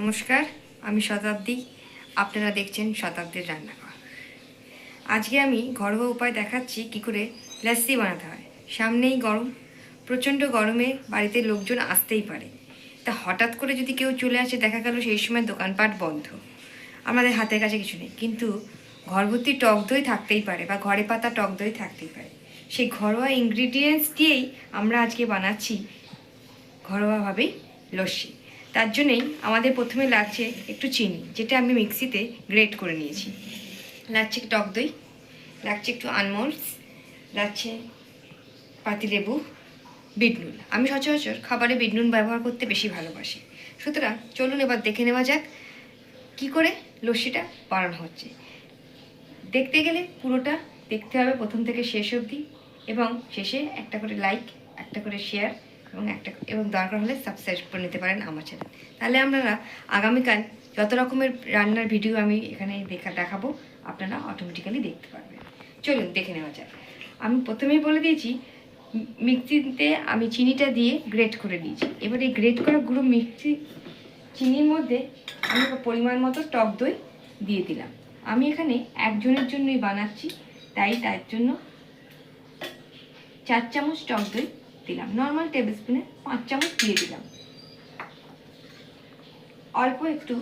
নমস্কার, আমি শতাব্দী। আপনারা দেখছেন শতাব্দীর রান্নাঘর। আজকে আমি ঘরোয়া উপায় দেখাচ্ছি কি করে লস্যি বানাতে হয়। সামনেই গরম, প্রচণ্ড গরমে বাড়িতে লোকজন আসতেই পারে। তা হঠাৎ করে যদি কেউ চলে আসে, দেখা গেল সেই সময় দোকানপাট বন্ধ, আমাদের হাতের কাছে কিছু নেই, কিন্তু ঘরভর্তি টক দই থাকতেই পারে বা ঘরে পাতা টক দই থাকতেই পারে। সেই ঘরোয়া ইনগ্রিডিয়েন্টস দিয়েই আমরা আজকে বানাচ্ছি ঘরোয়াভাবেই লস্যি। তার জন্যেই আমাদের প্রথমে লাগছে একটু চিনি, যেটা আমি মিক্সিতে গ্রেট করে নিয়েছি। লাগছে টক দই, লাগছে একটু আলমন্ডস, লাগছে পাতিলেবু, বিট নুন। আমি সচরাচর খাবারে বিট নুন ব্যবহার করতে বেশি ভালোবাসি। সুতরাং চলুন এবার দেখে নেওয়া যাক কী করে লস্যিটা বানানো হচ্ছে। দেখতে গেলে পুরোটা দেখতে হবে প্রথম থেকে শেষ অবধি, এবং শেষে একটা করে লাইক, একটা করে শেয়ার এবং দরকার হলে সাবস্ক্রাইব করে নিতে পারেন আমার চ্যানেল। তাহলে আপনারা আগামীকাল যত রকমের রান্নার ভিডিও আমি এখানে দেখাবো, আপনারা অটোমেটিক্যালি দেখতে পারবেন। চলুন দেখে নেওয়া যাক। আমি প্রথমেই বলে দিয়েছি, মিক্সিতে আমি চিনিটা দিয়ে গ্রেট করে দিয়েছি। এবার এই গ্রেট করা গুঁড়ো চিনির মধ্যে আমি পরিমাণ মতো টক দই দিয়ে দিলাম। আমি এখানে একজনের জন্যই বানাচ্ছি, তাই তার জন্য 4 চামচ টক দই দিলাম। নর্মাল টেবিল স্পুনে 5 চামচ দিয়ে দিলাম। অল্প একটু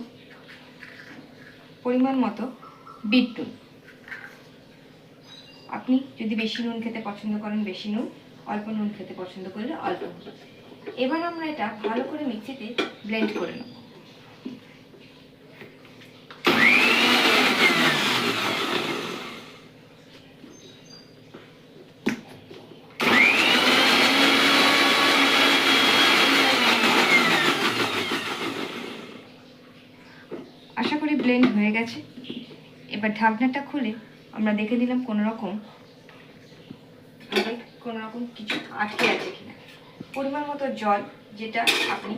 পরিমাণ মতো বিট নুন। আপনি যদি বেশি নুন খেতে পছন্দ করেন বেশি নুন, অল্প নুন খেতে পছন্দ করলে অল্প নুন। এবার আমরা এটা ভালো করে মিক্সিতে ব্লেন্ড করে নেব। আশা করি ব্লেন্ড হয়ে গেছে। এবার ঢাকনাটা খুলে আমরা দেখে নিলাম কোনো রকম কিছু আটকে আছে কিনা। পরিমাণ মতো জল, যেটা আপনি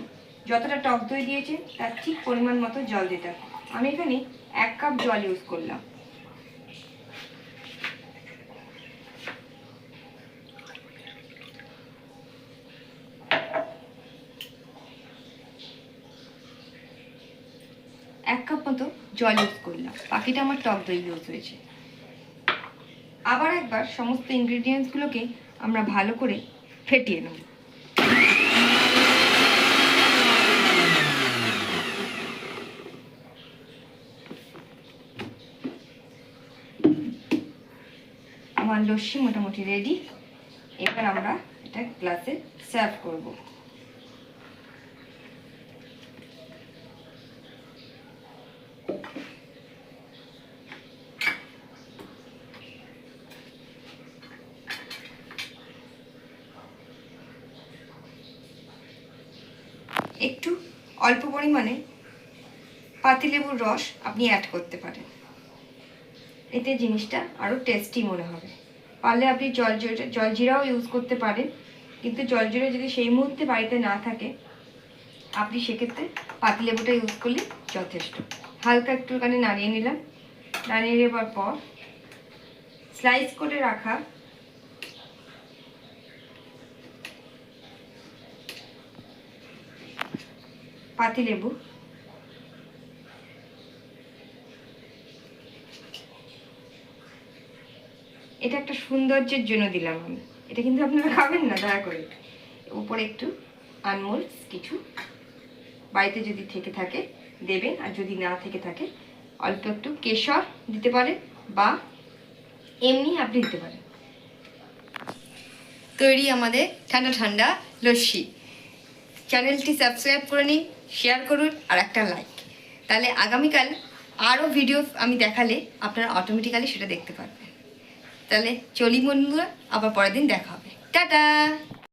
যতটা টক দই দিয়েছেন তার ঠিক পরিমাণ মতো জল দিতে হবে। আমি এখানে 1 কাপ জল ইউজ করলাম। এক কাপ মতো জল ইউজ করলাম, বাকিটা আমার টক দই ইউজ হয়েছে। আবার একবার সমস্ত ইনগ্রিডিয়েন্টসগুলোকে আমরা ভালো করে ফেটিয়ে নেব। আমার লস্যি মোটামুটি রেডি। এবার আমরা এটা গ্লাসে সার্ভ করব। একটু অল্প পরিমাণে পাতিলেবুর রস আপনি অ্যাড করতে পারেন, এতে জিনিসটা আরও টেস্টি মনে হবে। পারলে আপনি জলজিরাও ইউজ করতে পারেন, কিন্তু জলজিরা যদি সেই মুহূর্তে বাড়িতে না থাকে, আপনি সেক্ষেত্রে পাতিলেবুটা ইউজ করলে যথেষ্ট। হালকা একটুখানি নাড়িয়ে নিলাম। নাড়িয়ে নেবার পর স্লাইস করে রাখা পাতিলেবু এটা একটা সৌন্দর্যের জন্য দিলাম আমি, এটা কিন্তু আপনারা খাবেন না, দয়া করে। উপরে একটু আলমন্ডস কিছু বাড়িতে যদি থেকে থাকে দেবেন, আর যদি না থেকে থাকে অল্প একটু কেশর দিতে পারেন বা এমনি আপনি দিতে পারেন। তৈরি আমাদের ঠান্ডা ঠান্ডা লস্যি। চ্যানেলটি সাবস্ক্রাইব করে নিন, শেয়ার করুন আর একটা লাইক। তাহলে আগামীকাল আরও ভিডিও আমি দেখালে আপনারা অটোমেটিক্যালি সেটা দেখতে পারবেন। তাহলে চলি বন্ধুরা, আবার পরের দিন দেখা হবে। টাটা।